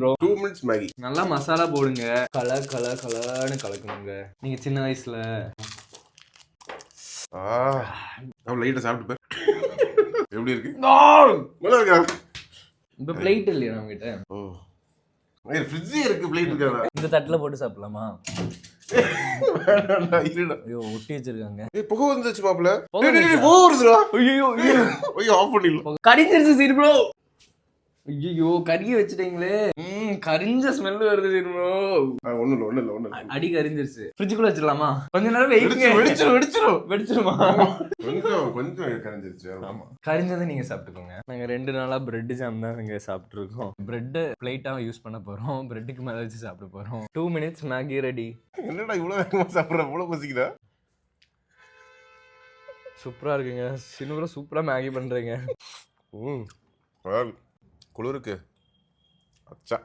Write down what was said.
Bro 2 minutes Maggi. நல்லா மசாலா போடுங்க. கலன்னு கலக்கணுங்க. நீங்க சின்ன வயசுல நான் லைட்டா சாப்பிட்டு பாரு. எப்படி இருக்கு? நல்லா இருக்கா? இந்த பிளேட் இல்லையா நம்ம கிட்ட? ஓ ஃப்ரிட்ஜே இருக்கு, பிளேட் இருக்காதா? இந்த தட்டுல போட்டு சாப்பிடலாமா? வேண்டாம்டா, இருடா. ஐயோ ஒட்டி வச்சிருக்காங்க. புகை வந்துச்சு மாப்ள. புகை வந்துச்சா? புகை வருதுடா. ஐயோ ஐயோ ஆஃப் பண்ணிடலாம். கரிஞ்சிருச்சு சீர் ப்ரோ. ஐயோ கறிய வச்சுட்டீங்களே. கரிஞ்ச ஸ்மெல் வருது சீர் ப்ரோ. ஒண்ணு இல்ல. அடி கரிஞ்சிருச்சு. ஃப்ரிட்ஜுக்குள்ள வச்சிடலாமா? கொஞ்ச நேரம் வெயிட்ங்க. வெடிச்சிரும். கொஞ்சம் கரிஞ்சிருச்சு. ஆமா. கரிஞ்சதை நீங்க சாப்பிட்டுக்கோங்க. நாங்க 2 நாளா பிரெட் ஜாம் தான் இங்க சாப்பிட்டு இருக்கோம். பிரெட் பிளேட்டா யூஸ் பண்ண போறோம். பிரெட்டுக்கு மேல வச்சு சாப்பிட போறோம். 2 minutes மேகி ரெடி. என்னடா இவ்வளவு வேகமா சாப்பிடுற? இவ்வளவு பசிக்குதா? சூப்பரா இருக்குங்க. சின்னூரா சூப்பரா மேகி பண்றீங்க. குளிருக்கு அச்சா.